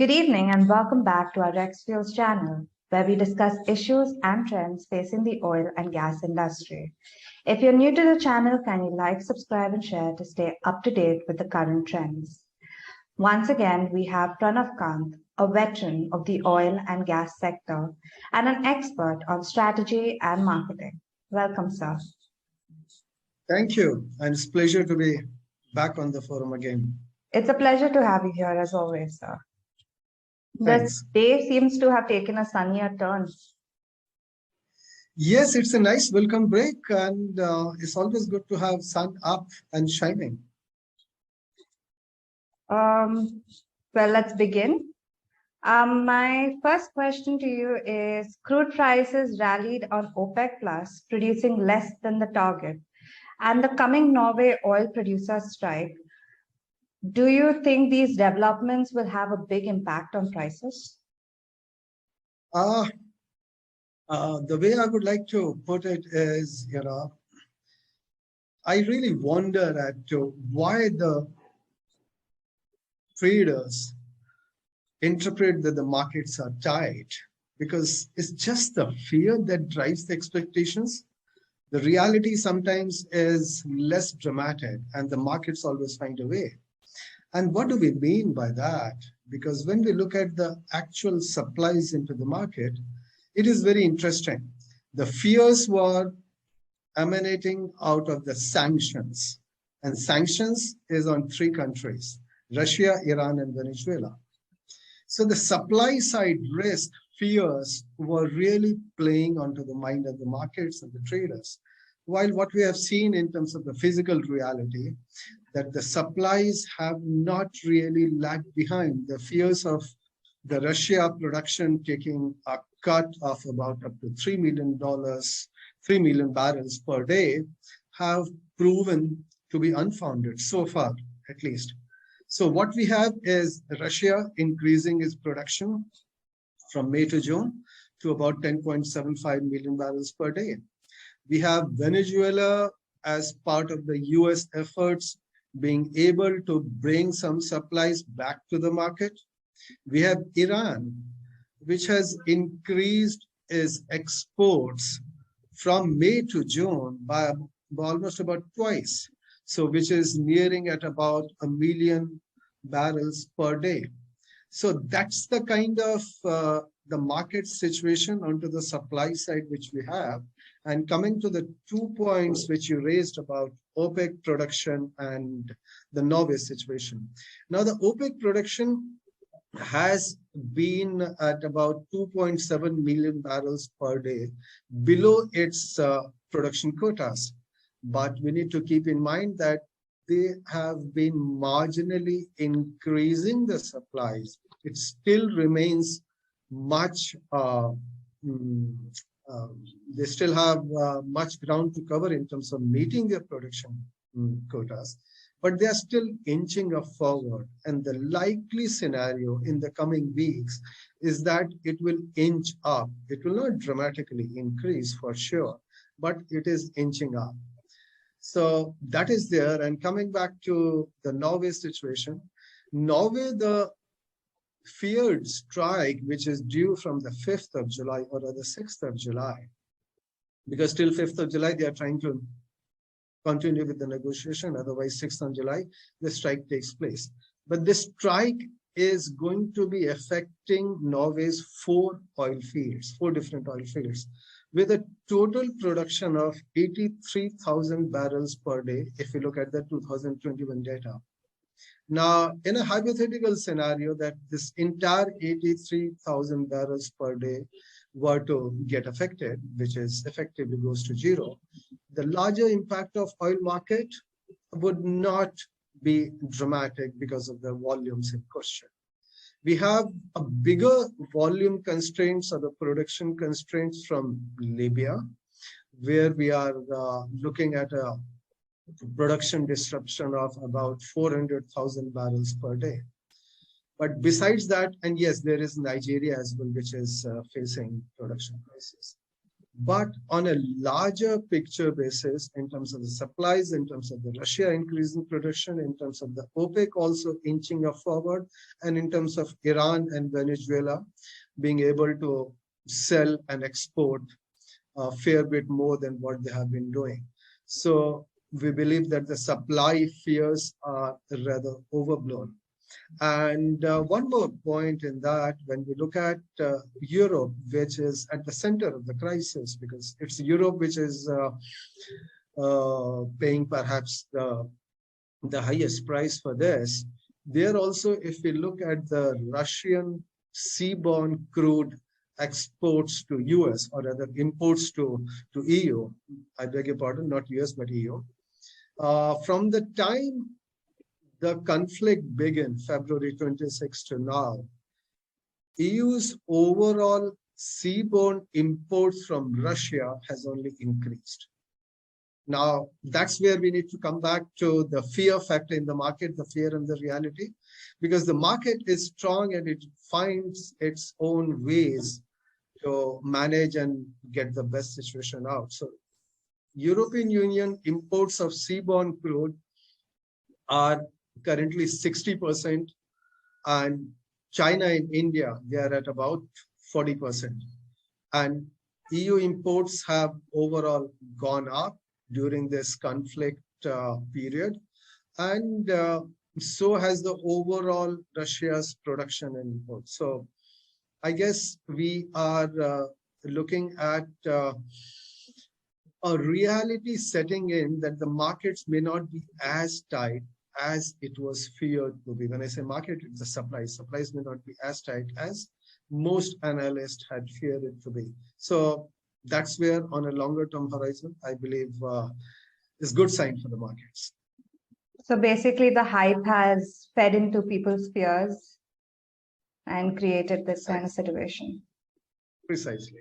Good evening and welcome back to our Rex Fuels channel, where we discuss issues and trends facing the oil and gas industry. If you're new to the channel, can you like, subscribe, and share to stay up to date with the current trends? Once again, we have Pranav Kant, a veteran of the oil and gas sector and an expert on strategy and marketing. Welcome, sir. Thank you. And it's a pleasure to be back on the forum again. It's a pleasure to have you here as always, sir. Thanks. The day seems to have taken a sunnier turn. Yes, it's a nice welcome break, and it's always good to have sun up and shining. Well, let's begin. My first question to you is, crude prices rallied on OPEC Plus, producing less than the target, and the coming Norway oil producers strike. Do you think these developments will have a big impact on prices? The way I would like to put it is, I really wonder at why the traders interpret that the markets are tight, because it's just the fear that drives the expectations. The reality sometimes is less dramatic, and the markets always find a way. And what do we mean by that? Because when we look at the actual supplies into the market, it is very interesting. The fears were emanating out of the sanctions, and sanctions is on 3 countries: Russia, Iran, and Venezuela. So the supply side risk fears were really playing onto the mind of the markets and the traders. While what we have seen in terms of the physical reality, that the supplies have not really lagged behind. The fears of the Russia production taking a cut of about up to $3 million barrels per day have proven to be unfounded so far, at least. So what we have is Russia increasing its production from May to June to about 10.75 million barrels per day. We have Venezuela as part of the US efforts being able to bring some supplies back to the market. We have Iran, which has increased its exports from May to June by almost about twice. So which is nearing at about 1 million barrels per day. So that's the kind of the market situation onto the supply side which we have. And coming to the 2 points which you raised about OPEC production and the Norway situation. Now the OPEC production has been at about 2.7 million barrels per day, below its production quotas. But we need to keep in mind that they have been marginally increasing the supplies. It still remains much, they still have much ground to cover in terms of meeting their production quotas, but they are still inching up forward. And the likely scenario in the coming weeks is that it will inch up. It will not dramatically increase for sure, but it is inching up. So that is there. And coming back to the Norway situation, Norway, the feared strike, which is due from the 5th of July or the 6th of July, because till 5th of July, they are trying to continue with the negotiation. Otherwise, 6th of July, the strike takes place. But this strike is going to be affecting Norway's 4 different oil fields, with a total production of 83,000 barrels per day, if you look at the 2021 data. Now, in a hypothetical scenario that this entire 83,000 barrels per day were to get affected, which is effectively goes to zero, the larger impact of oil market would not be dramatic because of the volumes in question. We have a bigger volume constraints or the production constraints from Libya, where we are looking at a production disruption of about 400,000 barrels per day. But besides that, and yes, there is Nigeria as well, which is facing production crisis. But on a larger picture basis, in terms of the supplies, in terms of the Russia increasing production, in terms of the OPEC also inching up forward, and in terms of Iran and Venezuela being able to sell and export a fair bit more than what they have been doing. So we believe that the supply fears are rather overblown. And one more point in that, when we look at Europe, which is at the center of the crisis, because it's Europe which is paying perhaps the highest price for this. There also, if we look at the Russian seaborne crude exports to US, or rather imports to EU, I beg your pardon, not US, but EU. From the time the conflict began, February 26 to now, EU's overall seaborne imports from Russia has only increased. Now, that's where we need to come back to the fear factor in the market, the fear and the reality, because the market is strong and it finds its own ways to manage and get the best situation out. So European Union imports of seaborne crude are currently 60%, and China and India, they are at about 40%. And EU imports have overall gone up during this conflict period. And so has the overall Russia's production and import. So I guess we are looking at a reality setting in that the markets may not be as tight as it was feared to be. When I say market, it's the supplies. Supplies may not be as tight as most analysts had feared it to be. So that's where, on a longer term horizon, I believe is good sign for the markets. So basically the hype has fed into people's fears and created this kind of situation. Precisely.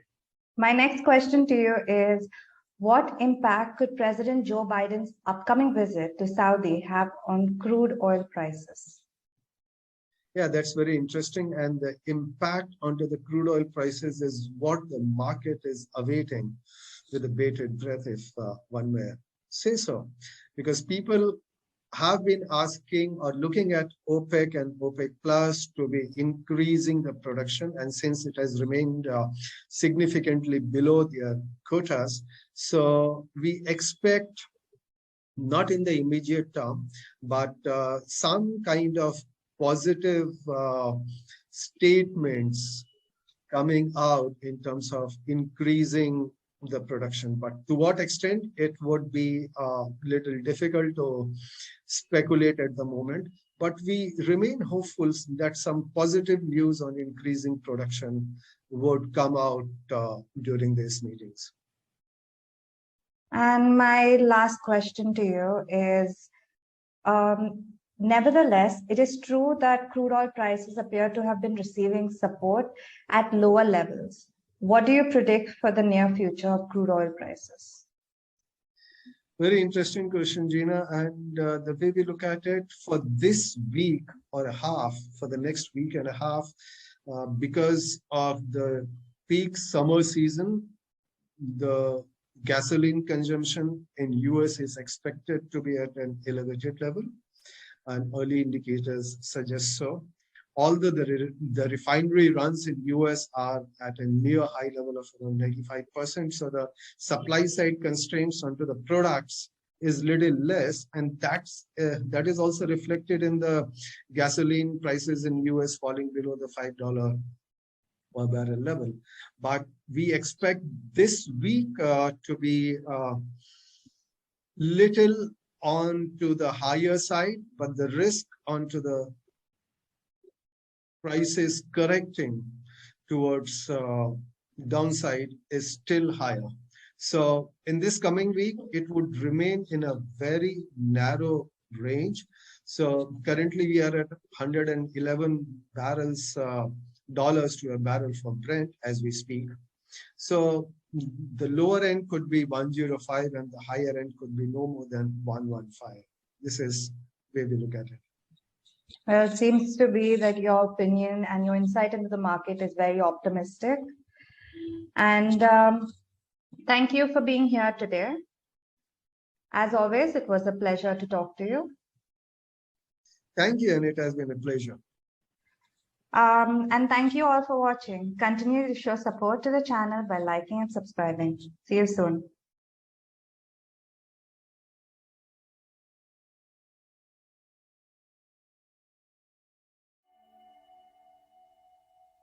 My next question to you is, what impact could President Joe Biden's upcoming visit to Saudi have on crude oil prices? Yeah, that's very interesting. And the impact onto the crude oil prices is what the market is awaiting with a bated breath, if one may say so. Because people have been asking or looking at OPEC and OPEC Plus to be increasing the production. And since it has remained significantly below their quotas, so we expect, not in the immediate term, but some kind of positive statements coming out in terms of increasing the production. But to what extent, it would be a little difficult to speculate at the moment. But we remain hopeful that some positive news on increasing production would come out during these meetings. And my last question to you is, nevertheless, it is true that crude oil prices appear to have been receiving support at lower levels. What do you predict for the near future of crude oil prices? Very interesting question, Gina. And the way we look at it, for this week or a half, for the next week and a half, because of the peak summer season, the gasoline consumption in US is expected to be at an elevated level, and early indicators suggest so. Although the refinery runs in US are at a near high level of around 95%, so the supply side constraints onto the products is little less, and that is also reflected in the gasoline prices in US falling below the $5 per barrel level. But we expect this week to be little on to the higher side, but the risk onto the prices correcting towards downside is still higher. So in this coming week, it would remain in a very narrow range. So currently we are at 111 dollars to a barrel for Brent as we speak. So the lower end could be 105 and the higher end could be no more than 115. This is where we look at it. Well, it seems to be that your opinion and your insight into the market is very optimistic. And Thank you for being here today. As always, it was a pleasure to talk to you. Thank you, and it has been a pleasure. And thank you all for watching. Continue to show support to the channel by liking and subscribing. See you soon.